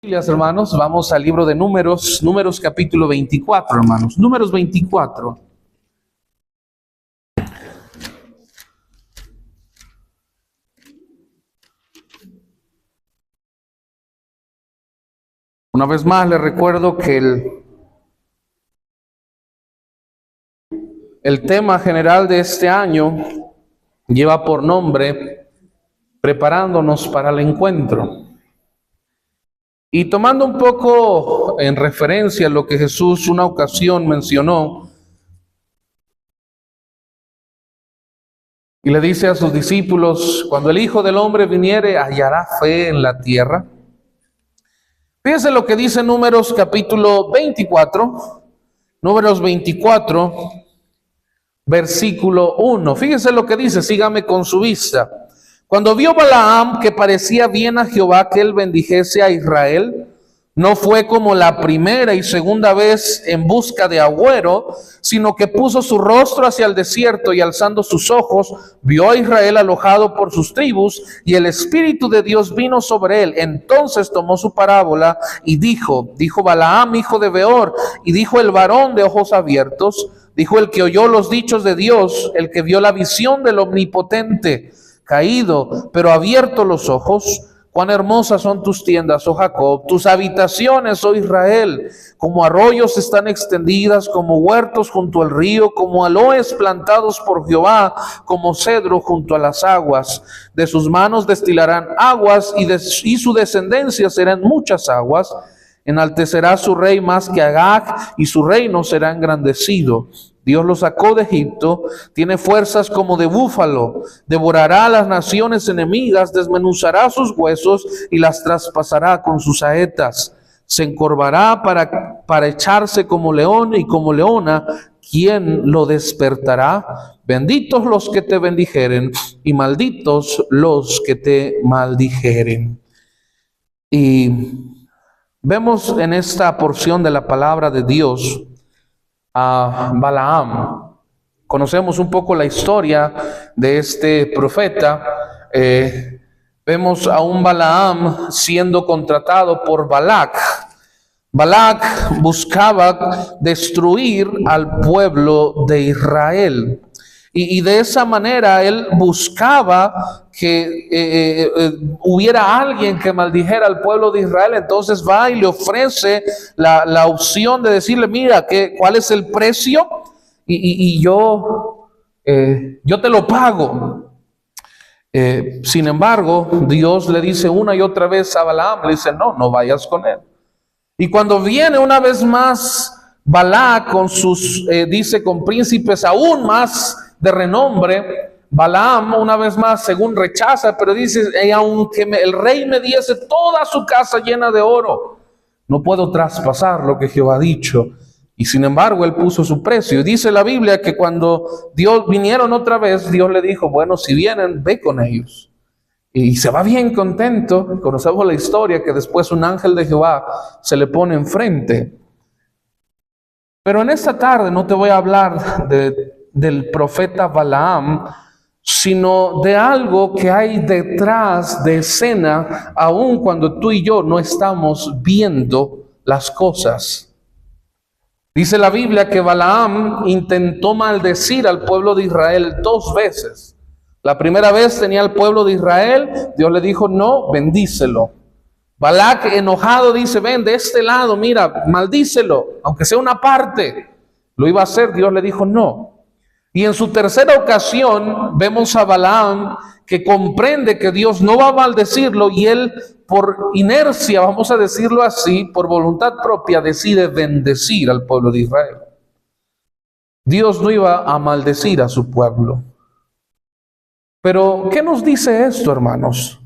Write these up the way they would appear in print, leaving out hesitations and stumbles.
Hermanos, vamos al libro de Números, Números capítulo 24, hermanos. Números 24. Una vez más les recuerdo que el tema general de este año lleva por nombre Preparándonos para el encuentro. Y tomando un poco en referencia a lo que Jesús una ocasión mencionó, y le dice a sus discípulos: cuando el Hijo del Hombre viniere, ¿hallará fe en la tierra? Fíjense lo que dice Números capítulo 24, Números 24, versículo 1. Fíjense lo que dice, sígame con su vista. Cuando vio Balaam que parecía bien a Jehová que él bendijese a Israel, no fue como la primera y segunda vez en busca de agüero, sino que puso su rostro hacia el desierto y alzando sus ojos, vio a Israel alojado por sus tribus y el Espíritu de Dios vino sobre él. Entonces tomó su parábola y dijo Balaam, hijo de Beor, y dijo el varón de ojos abiertos, dijo el que oyó los dichos de Dios, el que vio la visión del Omnipotente, caído, pero abierto los ojos. Cuán hermosas son tus tiendas, oh Jacob, tus habitaciones, oh Israel, como arroyos están extendidas, como huertos junto al río, como aloes plantados por Jehová, como cedro junto a las aguas. De sus manos destilarán aguas y su descendencia serán muchas aguas. Enaltecerá su rey más que Agag y su reino será engrandecido. Dios lo sacó de Egipto, tiene fuerzas como de búfalo, devorará a las naciones enemigas, desmenuzará sus huesos y las traspasará con sus saetas. Se encorvará para echarse como león y como leona. ¿Quién lo despertará? Benditos los que te bendijeren y malditos los que te maldijeren. Y vemos en esta porción de la palabra de Dios a Balaam. Conocemos un poco la historia de este profeta. Vemos a un Balaam siendo contratado por Balac. Balac buscaba destruir al pueblo de Israel. Y de esa manera él buscaba que hubiera alguien que maldijera al pueblo de Israel. Entonces va y le ofrece la opción de decirle: mira, ¿cuál es el precio? Y yo te lo pago. Sin embargo, Dios le dice una y otra vez a Balaam, le dice: no vayas con él. Y cuando viene una vez más Balac con sus, con príncipes aún más de renombre, Balaam una vez más según rechaza, pero dice: aunque el rey me diese toda su casa llena de oro, no puedo traspasar lo que Jehová ha dicho. Y sin embargo él puso su precio. Y dice la Biblia que cuando Dios vinieron otra vez, Dios le dijo: bueno, si vienen, ve con ellos. Y se va bien contento. Conocemos la historia que después un ángel de Jehová se le pone enfrente. Pero en esta tarde no te voy a hablar del profeta Balaam, sino de algo que hay detrás de escena, aun cuando tú y yo no estamos viendo las cosas. Dice la Biblia que Balaam intentó maldecir al pueblo de Israel 2 veces. La primera vez tenía al pueblo de Israel, Dios le dijo: no, bendícelo. Balac, enojado, dice: ven de este lado, mira, maldícelo, aunque sea una parte. Lo iba a hacer, Dios le dijo: no. Y en su tercera ocasión vemos a Balaam que comprende que Dios no va a maldecirlo, y él, por inercia, vamos a decirlo así, por voluntad propia, decide bendecir al pueblo de Israel. Dios no iba a maldecir a su pueblo. Pero ¿qué nos dice esto, hermanos?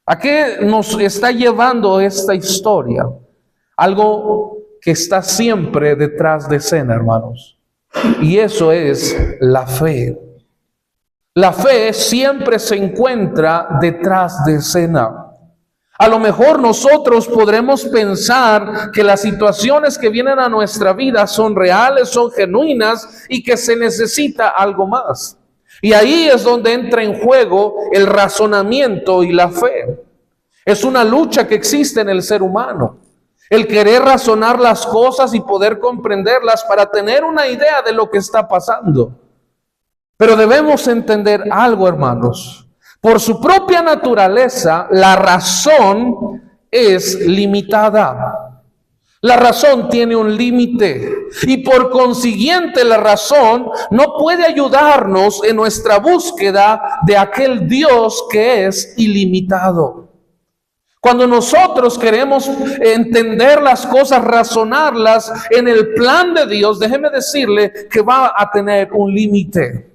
¿A qué nos está llevando esta historia? Algo que está siempre detrás de escena, hermanos. Y eso es la fe. La fe siempre se encuentra detrás de escena. A lo mejor nosotros podremos pensar que las situaciones que vienen a nuestra vida son reales, son genuinas y que se necesita algo más. Y ahí es donde entra en juego el razonamiento y la fe. Es una lucha que existe en el ser humano. El querer razonar las cosas y poder comprenderlas para tener una idea de lo que está pasando. Pero debemos entender algo, hermanos. Por su propia naturaleza, la razón es limitada. La razón tiene un límite y por consiguiente la razón no puede ayudarnos en nuestra búsqueda de aquel Dios que es ilimitado. Cuando nosotros queremos entender las cosas, razonarlas en el plan de Dios, déjeme decirle que va a tener un límite.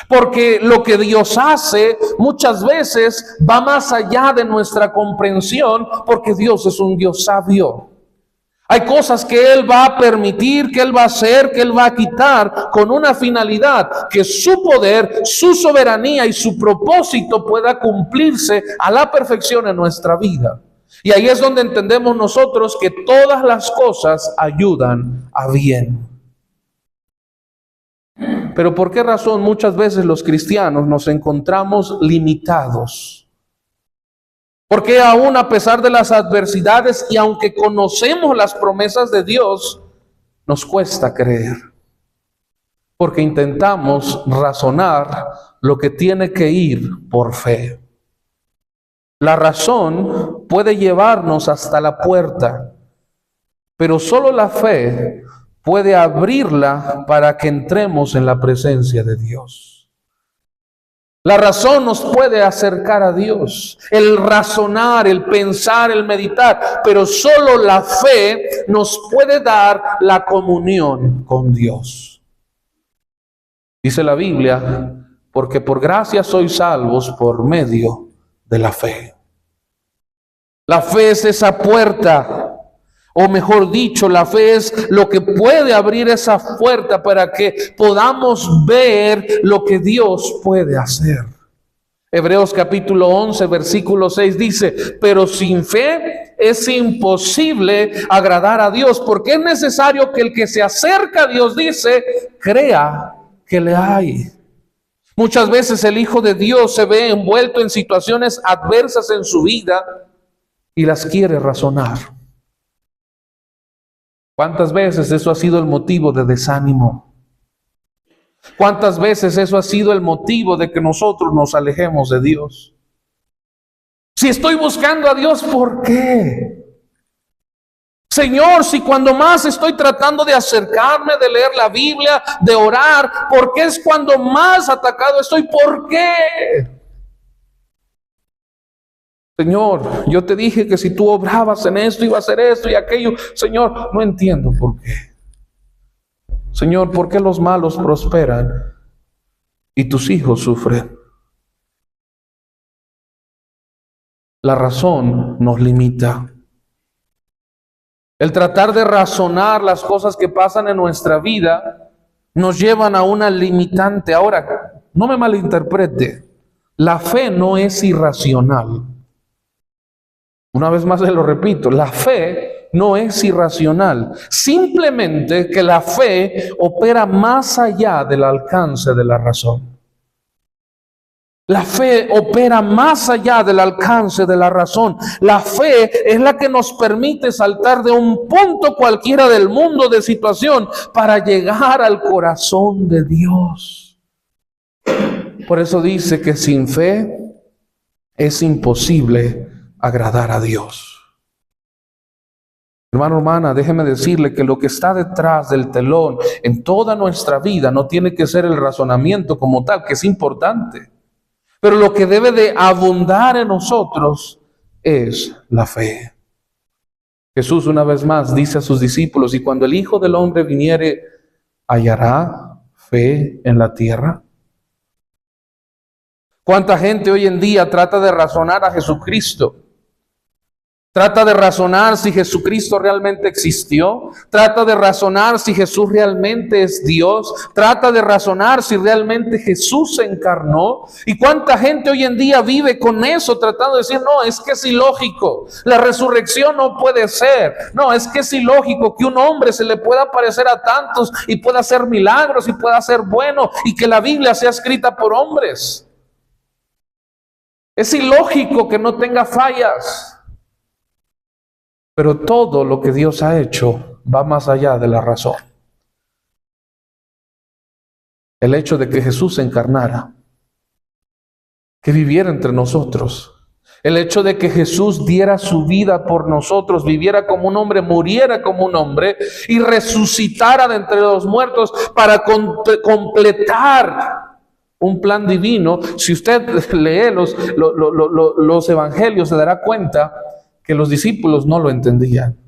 Porque lo que Dios hace muchas veces va más allá de nuestra comprensión, porque Dios es un Dios sabio. Hay cosas que Él va a permitir, que Él va a hacer, que Él va a quitar con una finalidad, que su poder, su soberanía y su propósito pueda cumplirse a la perfección en nuestra vida. Y ahí es donde entendemos nosotros que todas las cosas ayudan a bien. Pero ¿por qué razón muchas veces los cristianos nos encontramos limitados? Porque aún a pesar de las adversidades y aunque conocemos las promesas de Dios, nos cuesta creer. Porque intentamos razonar lo que tiene que ir por fe. La razón puede llevarnos hasta la puerta, pero solo la fe puede abrirla para que entremos en la presencia de Dios. La razón nos puede acercar a Dios, el razonar, el pensar, el meditar, pero solo la fe nos puede dar la comunión con Dios. Dice la Biblia, porque por gracia sois salvos por medio de la fe. La fe es esa puerta. O mejor dicho, la fe es lo que puede abrir esa puerta para que podamos ver lo que Dios puede hacer. Hebreos capítulo 11, versículo 6 dice, pero sin fe es imposible agradar a Dios, porque es necesario que el que se acerca a Dios, dice, crea que le hay. Muchas veces el Hijo de Dios se ve envuelto en situaciones adversas en su vida y las quiere razonar. ¿Cuántas veces eso ha sido el motivo de desánimo? ¿Cuántas veces eso ha sido el motivo de que nosotros nos alejemos de Dios? Si estoy buscando a Dios, ¿por qué? Señor, si cuando más estoy tratando de acercarme, de leer la Biblia, de orar, ¿por qué es cuando más atacado estoy? ¿Por qué? Señor, yo te dije que si tú obrabas en esto, iba a hacer esto y aquello. Señor, no entiendo por qué. Señor, ¿por qué los malos prosperan y tus hijos sufren? La razón nos limita. El tratar de razonar las cosas que pasan en nuestra vida nos llevan a una limitante. Ahora, no me malinterprete. La fe no es irracional. Una vez más se lo repito, la fe no es irracional. Simplemente que la fe opera más allá del alcance de la razón. La fe opera más allá del alcance de la razón. La fe es la que nos permite saltar de un punto cualquiera del mundo de situación para llegar al corazón de Dios. Por eso dice que sin fe es imposible agradar a Dios. Hermano, hermana, déjeme decirle que lo que está detrás del telón en toda nuestra vida no tiene que ser el razonamiento como tal, que es importante. Pero lo que debe de abundar en nosotros es la fe. Jesús una vez más dice a sus discípulos, y cuando el Hijo del Hombre viniere, ¿hallará fe en la tierra? ¿Cuánta gente hoy en día trata de razonar a Jesucristo? Trata de razonar si Jesucristo realmente existió. Trata de razonar si Jesús realmente es Dios. Trata de razonar si realmente Jesús se encarnó. ¿Y cuánta gente hoy en día vive con eso, tratando de decir, no, es que es ilógico. La resurrección no puede ser. No, es que es ilógico que un hombre se le pueda aparecer a tantos y pueda hacer milagros y pueda ser bueno y que la Biblia sea escrita por hombres. Es ilógico que no tenga fallas. Pero todo lo que Dios ha hecho va más allá de la razón. El hecho de que Jesús se encarnara, que viviera entre nosotros, el hecho de que Jesús diera su vida por nosotros, viviera como un hombre, muriera como un hombre y resucitara de entre los muertos para completar un plan divino. Si usted lee los evangelios, se dará cuenta que los discípulos no lo entendían.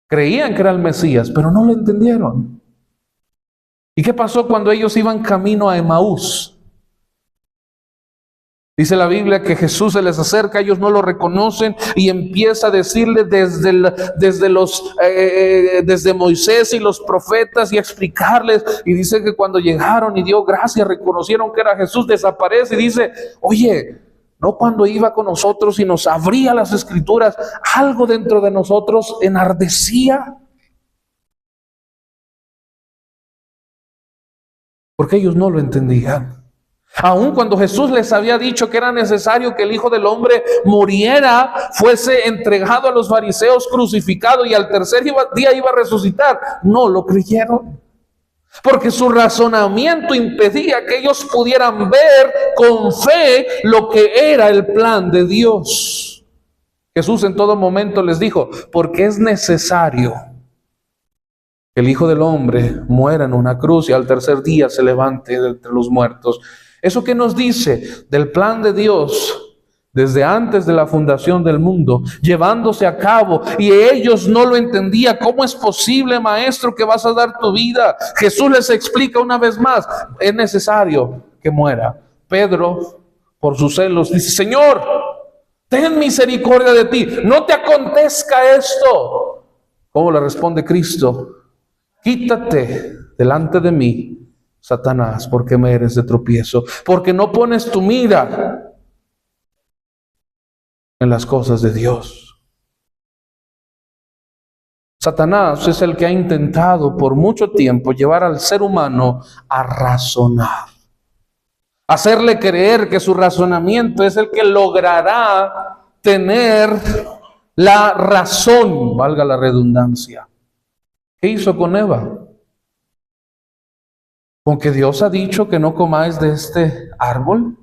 Creían que era el Mesías, pero no lo entendieron. ¿Y qué pasó cuando ellos iban camino a Emaús? Dice la Biblia que Jesús se les acerca, ellos no lo reconocen y empieza a decirle desde Moisés y los profetas y a explicarles. Y dice que cuando llegaron y dio gracias, reconocieron que era Jesús, desaparece y dice: oye, no cuando iba con nosotros y nos abría las escrituras, algo dentro de nosotros enardecía. Porque ellos no lo entendían. Aun cuando Jesús les había dicho que era necesario que el Hijo del Hombre muriera, fuese entregado a los fariseos, crucificado y al tercer día iba a resucitar, no lo creyeron. Porque su razonamiento impedía que ellos pudieran ver con fe lo que era el plan de Dios. Jesús en todo momento les dijo: porque es necesario que el Hijo del Hombre muera en una cruz y al tercer día se levante de entre los muertos. ¿Eso qué nos dice? Del plan de Dios desde antes de la fundación del mundo, llevándose a cabo, y ellos no lo entendían. ¿Cómo es posible, maestro, que vas a dar tu vida? Jesús les explica una vez más: es necesario que muera. Pedro, por sus celos, dice: Señor, ten misericordia de ti, no te acontezca esto. ¿Cómo le responde Cristo? Quítate delante de mí, Satanás, porque me eres de tropiezo, porque no pones tu mira en las cosas de Dios. Satanás es el que ha intentado por mucho tiempo llevar al ser humano a razonar, hacerle creer que su razonamiento es el que logrará tener la razón, valga la redundancia. ¿Qué hizo con Eva? ¿Con que Dios ha dicho que no comáis de este árbol?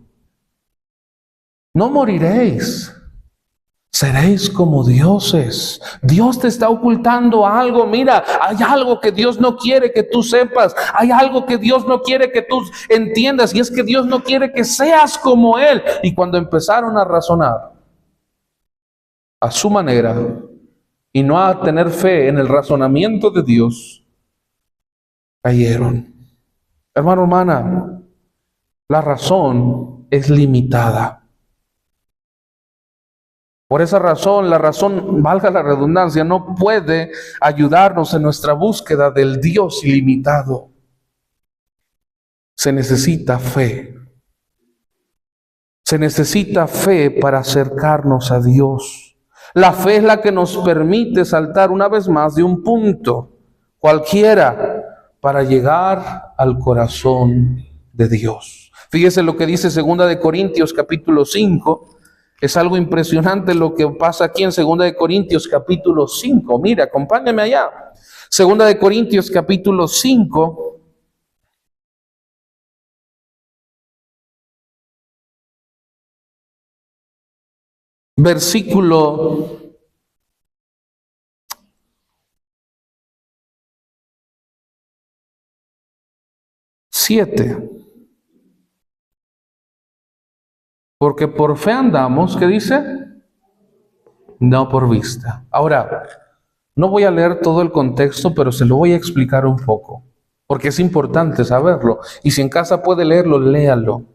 No moriréis, seréis como dioses. Dios te está ocultando algo. Mira, hay algo que Dios no quiere que tú sepas. Hay algo que Dios no quiere que tú entiendas, y es que Dios no quiere que seas como Él. Y cuando empezaron a razonar a su manera y no a tener fe en el razonamiento de Dios, cayeron. Hermano, hermana, la razón es limitada. Por esa razón, la razón, valga la redundancia, no puede ayudarnos en nuestra búsqueda del Dios ilimitado. Se necesita fe. Se necesita fe para acercarnos a Dios. La fe es la que nos permite saltar una vez más de un punto cualquiera para llegar al corazón de Dios. Fíjese lo que dice 2 Corintios capítulo 5. Es algo impresionante lo que pasa aquí en 2 Corintios capítulo 5. Mira, acompáñame allá. 2 Corintios capítulo 5. Versículo 7. Porque por fe andamos, ¿qué dice? No por vista. Ahora, no voy a leer todo el contexto, pero se lo voy a explicar un poco, porque es importante saberlo. Y si en casa puede leerlo, léalo.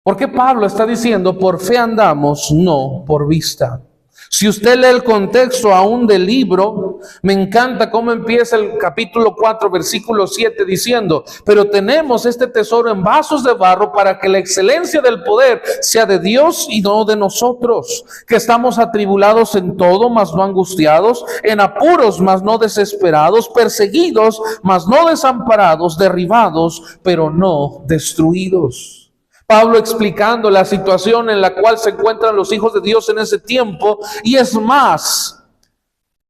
¿Por qué Pablo está diciendo por fe andamos, no por vista? Si usted lee el contexto aún del libro, me encanta cómo empieza el capítulo 4, versículo 7, diciendo: pero tenemos este tesoro en vasos de barro para que la excelencia del poder sea de Dios y no de nosotros, que estamos atribulados en todo, mas no angustiados, en apuros, mas no desesperados, perseguidos, mas no desamparados, derribados, pero no destruidos. Pablo explicando la situación en la cual se encuentran los hijos de Dios en ese tiempo. Y es más,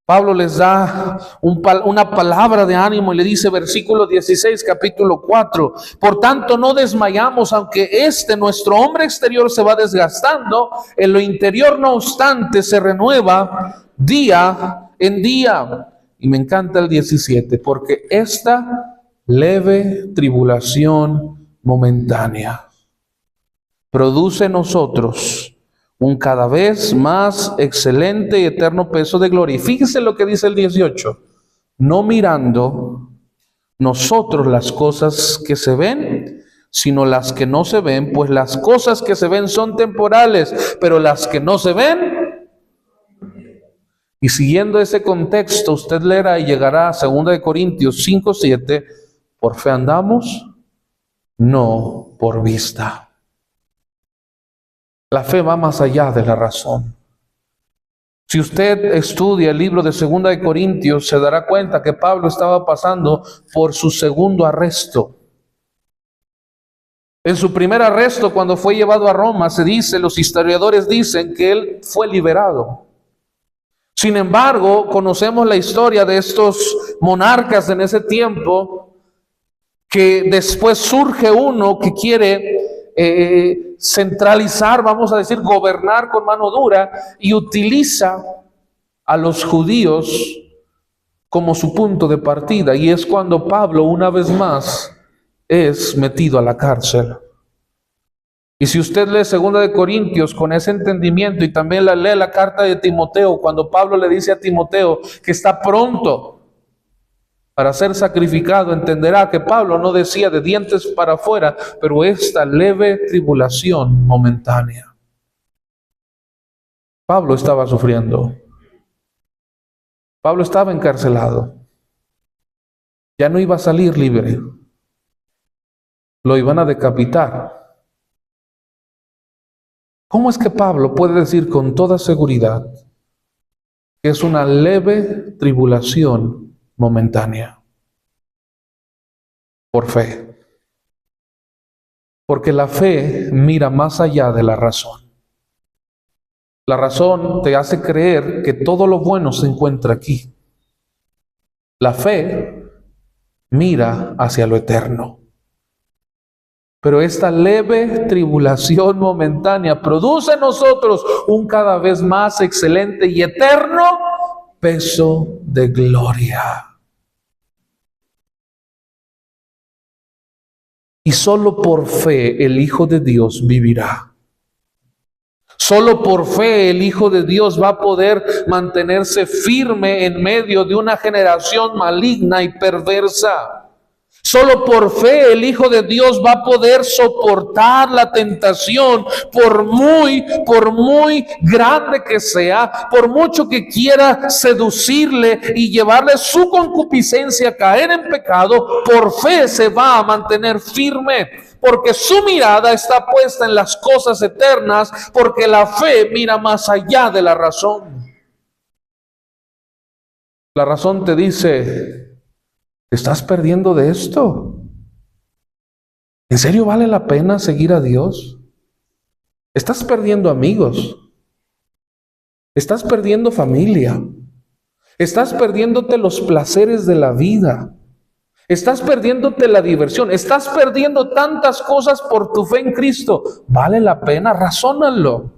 Pablo les da una palabra de ánimo y le dice, versículo 16, capítulo 4, por tanto no desmayamos, aunque nuestro hombre exterior se va desgastando, en lo interior no obstante se renueva día en día. Y me encanta el 17, porque esta leve tribulación momentánea produce en nosotros un cada vez más excelente y eterno peso de gloria. Y fíjese lo que dice el 18. No mirando nosotros las cosas que se ven, sino las que no se ven, pues las cosas que se ven son temporales, pero las que no se ven. Y siguiendo ese contexto, usted leerá y llegará a 2 Corintios 5:7, por fe andamos, no por vista. La fe va más allá de la razón. Si usted estudia el libro de 2 Corintios, se dará cuenta que Pablo estaba pasando por su segundo arresto. En su primer arresto, cuando fue llevado a Roma, los historiadores dicen que él fue liberado. Sin embargo, conocemos la historia de estos monarcas en ese tiempo, que después surge uno que quiere centralizar, vamos a decir, gobernar con mano dura, y utiliza a los judíos como su punto de partida. Y es cuando Pablo, una vez más, es metido a la cárcel. Y si usted lee 2 Corintios con ese entendimiento, y también lee la carta de Timoteo, cuando Pablo le dice a Timoteo que está pronto para ser sacrificado, entenderá que Pablo no decía de dientes para afuera, pero esta leve tribulación momentánea. Pablo estaba sufriendo. Pablo estaba encarcelado. Ya no iba a salir libre. Lo iban a decapitar. ¿Cómo es que Pablo puede decir con toda seguridad que es una leve tribulación momentánea? Por fe. Porque la fe mira más allá de la razón. La razón te hace creer que todo lo bueno se encuentra aquí. La fe mira hacia lo eterno. Pero esta leve tribulación momentánea produce en nosotros un cada vez más excelente y eterno peso de gloria. Y solo por fe el Hijo de Dios vivirá. Solo por fe el Hijo de Dios va a poder mantenerse firme en medio de una generación maligna y perversa. Solo por fe el Hijo de Dios va a poder soportar la tentación, por muy grande que sea, por mucho que quiera seducirle y llevarle su concupiscencia a caer en pecado. Por fe se va a mantener firme, porque su mirada está puesta en las cosas eternas, porque la fe mira más allá de la razón. La razón te dice: ¿te estás perdiendo de esto? ¿En serio vale la pena seguir a Dios? Estás perdiendo amigos. Estás perdiendo familia. Estás perdiéndote los placeres de la vida. Estás perdiéndote la diversión. Estás perdiendo tantas cosas por tu fe en Cristo. ¿Vale la pena? Razónalo.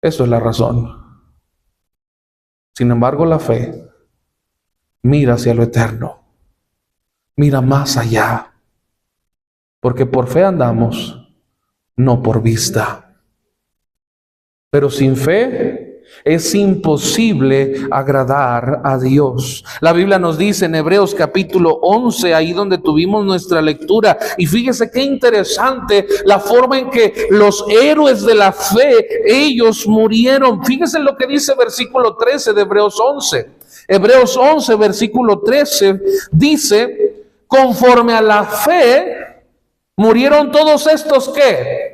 Eso es la razón. Sin embargo, la fe mira hacia lo eterno. Mira más allá. Porque por fe andamos, no por vista. Pero sin fe es imposible agradar a Dios. La Biblia nos dice en Hebreos capítulo 11, ahí donde tuvimos nuestra lectura, y fíjese qué interesante la forma en que los héroes de la fe, ellos murieron. Fíjese lo que dice versículo 13 de Hebreos 11. Hebreos 11, versículo 13, dice: conforme a la fe, murieron todos estos, ¿qué?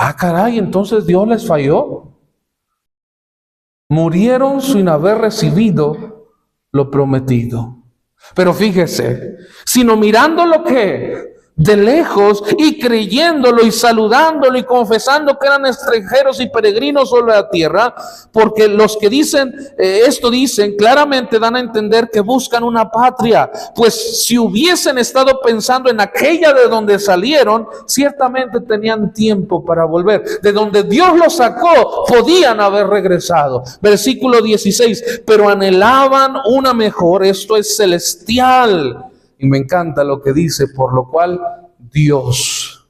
Ah, caray, entonces Dios les falló. Murieron sin haber recibido lo prometido. Pero fíjese, sino mirando lo que de lejos y creyéndolo y saludándolo y confesando que eran extranjeros y peregrinos sobre la tierra, porque los que dicen esto dicen claramente, dan a entender que buscan una patria, pues si hubiesen estado pensando en aquella de donde salieron, ciertamente tenían tiempo para volver. De donde Dios los sacó, podían haber regresado. Versículo 16, pero anhelaban una mejor, esto es celestial. Y me encanta lo que dice, por lo cual Dios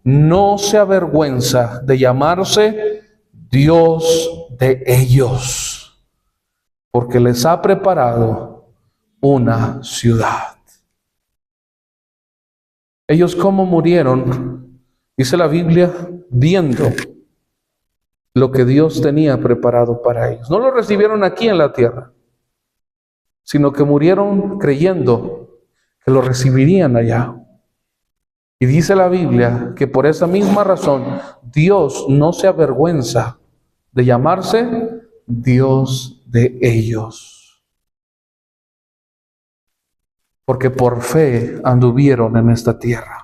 no se avergüenza de llamarse Dios de ellos, porque les ha preparado una ciudad. Ellos cómo murieron, dice la Biblia, viendo lo que Dios tenía preparado para ellos. No lo recibieron aquí en la tierra, sino que murieron creyendo que lo recibirían allá. Y dice la Biblia que por esa misma razón Dios no se avergüenza de llamarse Dios de ellos, porque por fe anduvieron en esta tierra.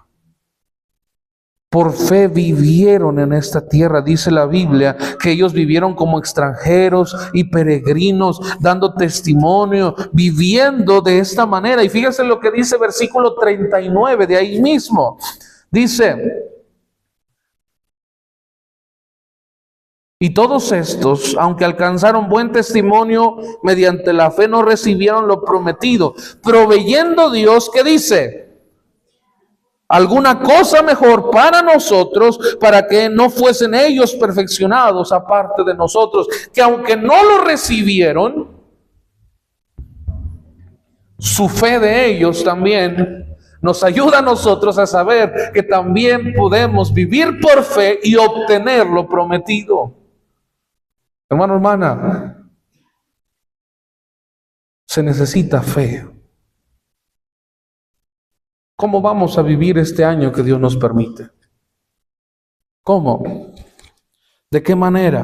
Por fe vivieron en esta tierra. Dice la Biblia que ellos vivieron como extranjeros y peregrinos, dando testimonio, viviendo de esta manera. Y fíjense lo que dice versículo 39 de ahí mismo. Dice: y todos estos, aunque alcanzaron buen testimonio mediante la fe, no recibieron lo prometido, proveyendo Dios, ¿qué dice? Alguna cosa mejor para nosotros, para que no fuesen ellos perfeccionados aparte de nosotros, que aunque no lo recibieron, su fe de ellos también nos ayuda a nosotros a saber que también podemos vivir por fe y obtener lo prometido. Hermano, hermana, se necesita fe. ¿Cómo vamos a vivir este año que Dios nos permite? ¿Cómo? ¿De qué manera?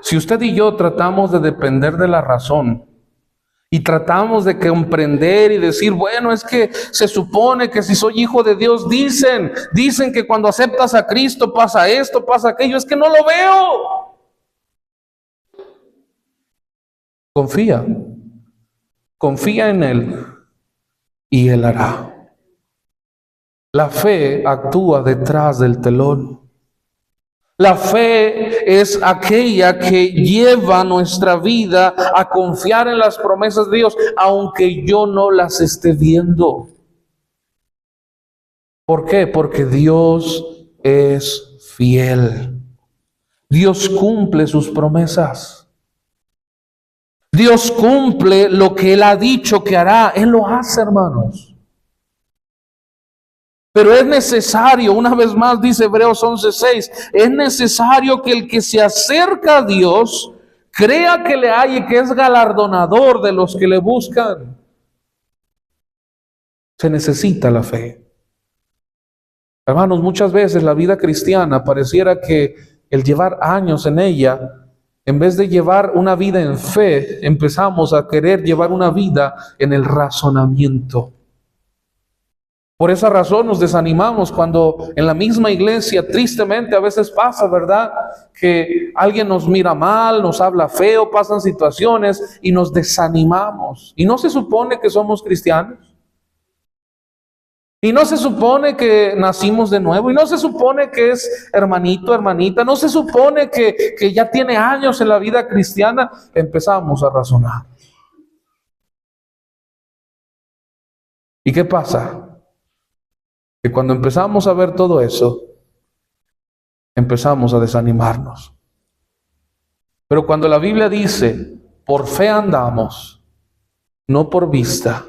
Si usted y yo tratamos de depender de la razón y tratamos de comprender y decir, bueno, es que se supone que si soy hijo de Dios, dicen que cuando aceptas a Cristo pasa esto, pasa aquello, es que no lo veo. Confía en Él y Él hará. La fe actúa detrás del telón. La fe es aquella que lleva nuestra vida a confiar en las promesas de Dios, aunque yo no las esté viendo. ¿Por qué? Porque Dios es fiel. Dios cumple sus promesas. Dios cumple lo que Él ha dicho que hará. Él lo hace, hermanos. Pero es necesario, una vez más dice Hebreos 11:6, es necesario que el que se acerca a Dios crea que le hay y que es galardonador de los que le buscan. Se necesita la fe. Hermanos, muchas veces la vida cristiana pareciera que el llevar años en ella, en vez de llevar una vida en fe, empezamos a querer llevar una vida en el razonamiento. Por esa razón nos desanimamos cuando en la misma iglesia, tristemente a veces pasa, ¿verdad? Que alguien nos mira mal, nos habla feo, pasan situaciones y nos desanimamos. ¿Y no se supone que somos cristianos? Y no se supone que nacimos de nuevo, y no se supone que es hermanito, hermanita, no se supone que ya tiene años en la vida cristiana. Empezamos a razonar. ¿Y qué pasa? Que cuando empezamos a ver todo eso, empezamos a desanimarnos. Pero cuando la Biblia dice, por fe andamos, no por vista,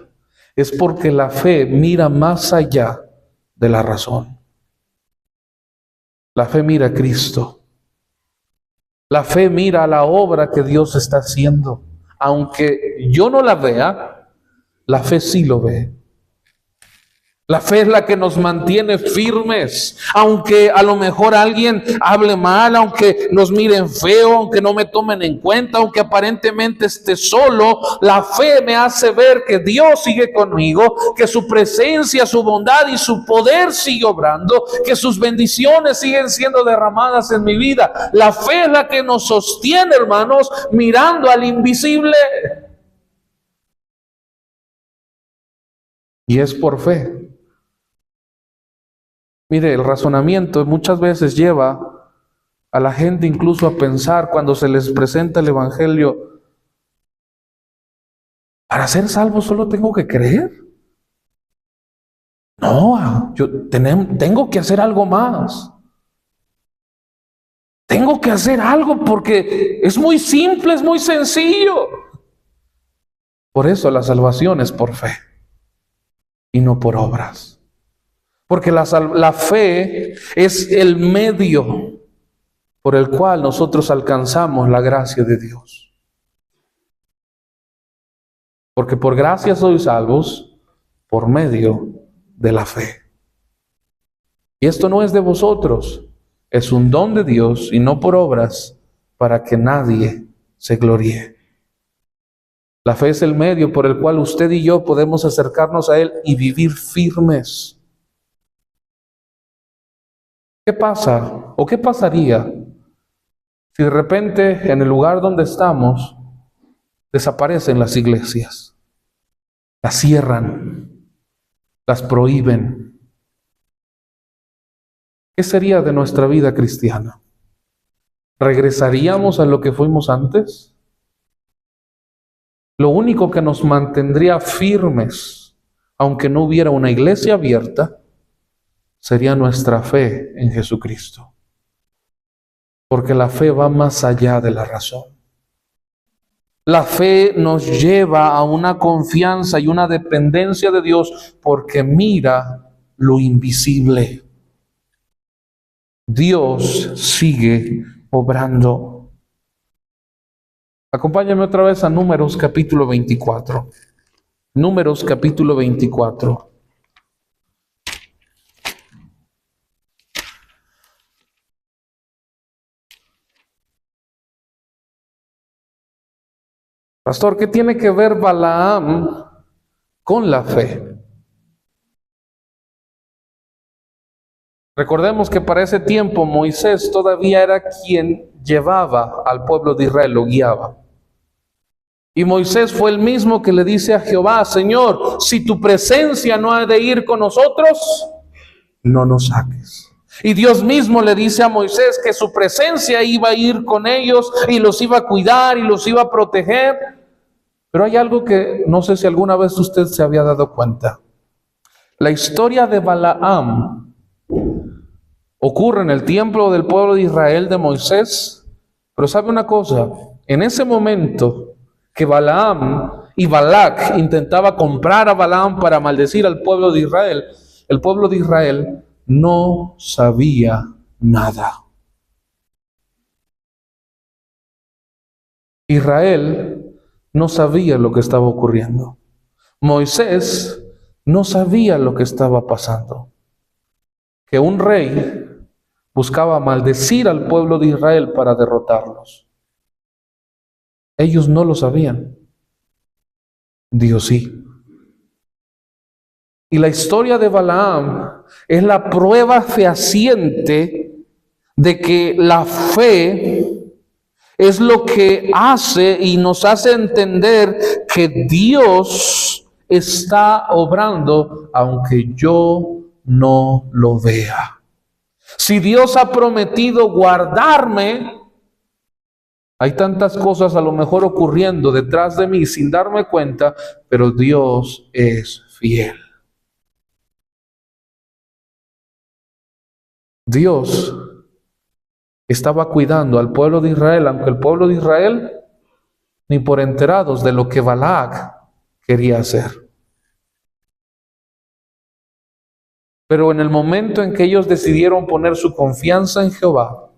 es porque la fe mira más allá de la razón. La fe mira a Cristo. La fe mira a la obra que Dios está haciendo. Aunque yo no la vea, la fe sí lo ve. La fe es la que nos mantiene firmes, aunque a lo mejor alguien hable mal, aunque nos miren feo, aunque no me tomen en cuenta, aunque aparentemente esté solo. La fe me hace ver que Dios sigue conmigo, que su presencia, su bondad y su poder sigue obrando, que sus bendiciones siguen siendo derramadas en mi vida. La fe es la que nos sostiene, hermanos, mirando al invisible. Y es por fe. Mire, el razonamiento muchas veces lleva a la gente incluso a pensar cuando se les presenta el Evangelio: ¿para ser salvo solo tengo que creer? No, tengo que hacer algo más. Tengo que hacer algo porque es muy simple, es muy sencillo. Por eso la salvación es por fe y no por obras. Porque la fe es el medio por el cual nosotros alcanzamos la gracia de Dios. Porque por gracia sois salvos por medio de la fe. Y esto no es de vosotros, es un don de Dios y no por obras, para que nadie se gloríe. La fe es el medio por el cual usted y yo podemos acercarnos a Él y vivir firmes. ¿Qué pasa o qué pasaría si de repente en el lugar donde estamos desaparecen las iglesias? Las cierran, las prohíben. ¿Qué sería de nuestra vida cristiana? ¿Regresaríamos a lo que fuimos antes? Lo único que nos mantendría firmes, aunque no hubiera una iglesia abierta, sería nuestra fe en Jesucristo. Porque la fe va más allá de la razón. La fe nos lleva a una confianza y una dependencia de Dios porque mira lo invisible. Dios sigue obrando. Acompáñame otra vez a Números capítulo 24. Números capítulo 24. Pastor, ¿qué tiene que ver Balaam con la fe? Recordemos que para ese tiempo Moisés todavía era quien llevaba al pueblo de Israel, lo guiaba. Y Moisés fue el mismo que le dice a Jehová: Señor, si tu presencia no ha de ir con nosotros, no nos saques. Y Dios mismo le dice a Moisés que su presencia iba a ir con ellos y los iba a cuidar y los iba a proteger. Pero hay algo que no sé si alguna vez usted se había dado cuenta. La historia de Balaam ocurre en el tiempo del pueblo de Israel de Moisés. Pero ¿sabe una cosa? En ese momento que Balaam y Balac intentaba comprar a Balaam para maldecir al pueblo de Israel, el pueblo de Israel no sabía nada. Israel no sabía lo que estaba ocurriendo. Moisés no sabía lo que estaba pasando. Que un rey buscaba maldecir al pueblo de Israel para derrotarlos. Ellos no lo sabían. Dios sí. Y la historia de Balaam es la prueba fehaciente de que la fe es lo que hace y nos hace entender que Dios está obrando aunque yo no lo vea. Si Dios ha prometido guardarme, hay tantas cosas a lo mejor ocurriendo detrás de mí sin darme cuenta, pero Dios es fiel. Dios estaba cuidando al pueblo de Israel, aunque el pueblo de Israel ni por enterados de lo que Balac quería hacer. Pero en el momento en que ellos decidieron poner su confianza en Jehová,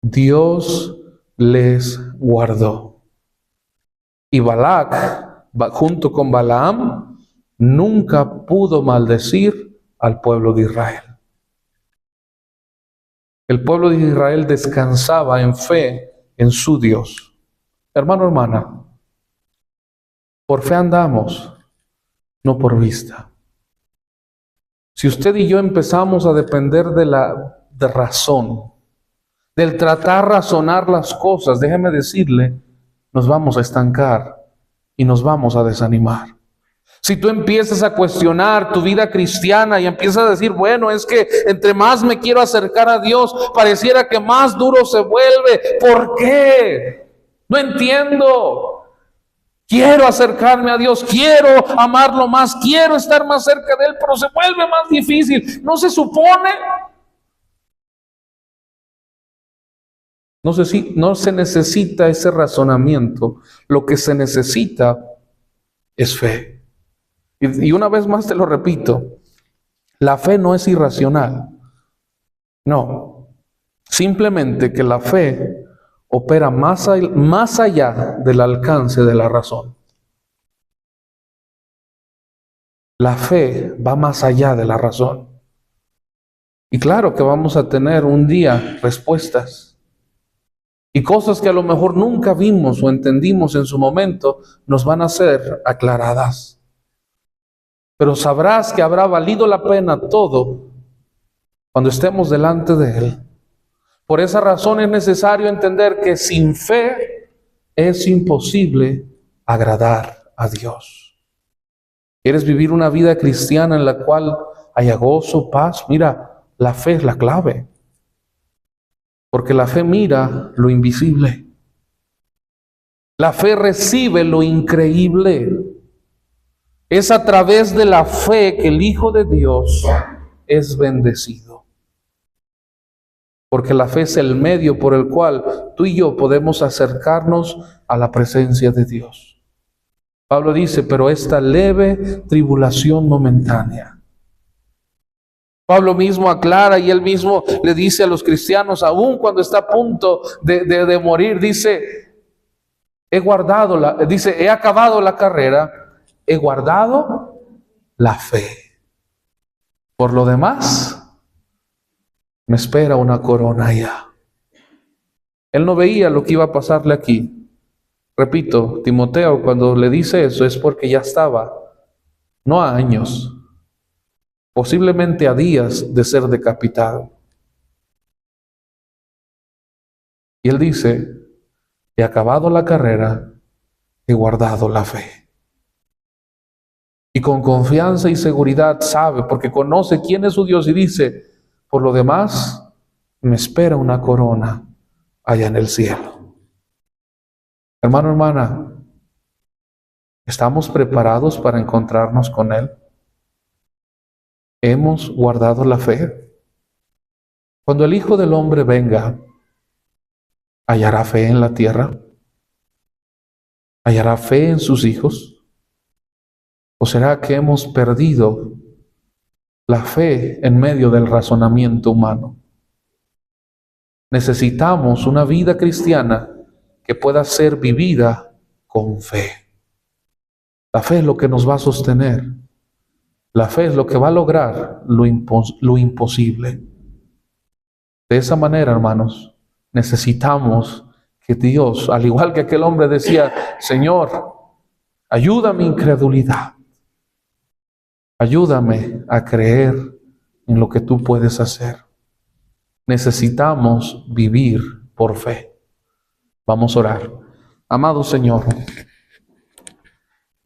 Dios les guardó. Y Balac, junto con Balaam, nunca pudo maldecir al pueblo de Israel. El pueblo de Israel descansaba en fe en su Dios. Hermano, hermana, por fe andamos, no por vista. Si usted y yo empezamos a depender de razón, del tratar razonar las cosas, déjeme decirle, nos vamos a estancar y nos vamos a desanimar. Si tú empiezas a cuestionar tu vida cristiana y empiezas a decir, bueno, es que entre más me quiero acercar a Dios, pareciera que más duro se vuelve. ¿Por qué? No entiendo. Quiero acercarme a Dios, quiero amarlo más, quiero estar más cerca de Él, pero se vuelve más difícil. ¿No se supone? No se necesita ese razonamiento. Lo que se necesita es fe. Y una vez más te lo repito, la fe no es irracional. No, simplemente que la fe opera más allá del alcance de la razón. La fe va más allá de la razón. Y claro que vamos a tener un día respuestas. Y cosas que a lo mejor nunca vimos o entendimos en su momento, nos van a ser aclaradas. Pero sabrás que habrá valido la pena todo cuando estemos delante de Él. Por esa razón es necesario entender que sin fe es imposible agradar a Dios. ¿Quieres vivir una vida cristiana en la cual haya gozo, paz? Mira, la fe es la clave. Porque la fe mira lo invisible. La fe recibe lo increíble. Es a través de la fe que el Hijo de Dios es bendecido. Porque la fe es el medio por el cual tú y yo podemos acercarnos a la presencia de Dios. Pablo dice, pero esta leve tribulación momentánea. Pablo mismo aclara y él mismo le dice a los cristianos, aún cuando está a punto de morir, dice, he acabado la carrera, he guardado la fe. Por lo demás, me espera una corona allá. Él no veía lo que iba a pasarle aquí. Repito, Timoteo cuando le dice eso es porque ya estaba, no a años, posiblemente a días de ser decapitado. Y él dice, he acabado la carrera, he guardado la fe. Y con confianza y seguridad sabe, porque conoce quién es su Dios y dice, por lo demás, me espera una corona allá en el cielo. Hermano, hermana, ¿estamos preparados para encontrarnos con Él? ¿Hemos guardado la fe? Cuando el Hijo del Hombre venga, ¿hallará fe en la tierra? ¿Hallará fe en sus hijos? ¿O será que hemos perdido la fe en medio del razonamiento humano? Necesitamos una vida cristiana que pueda ser vivida con fe. La fe es lo que nos va a sostener. La fe es lo que va a lograr lo imposible. De esa manera, hermanos, necesitamos que Dios, al igual que aquel hombre decía, Señor, ayuda mi incredulidad. Ayúdame a creer en lo que tú puedes hacer. Necesitamos vivir por fe. Vamos a orar. Amado Señor,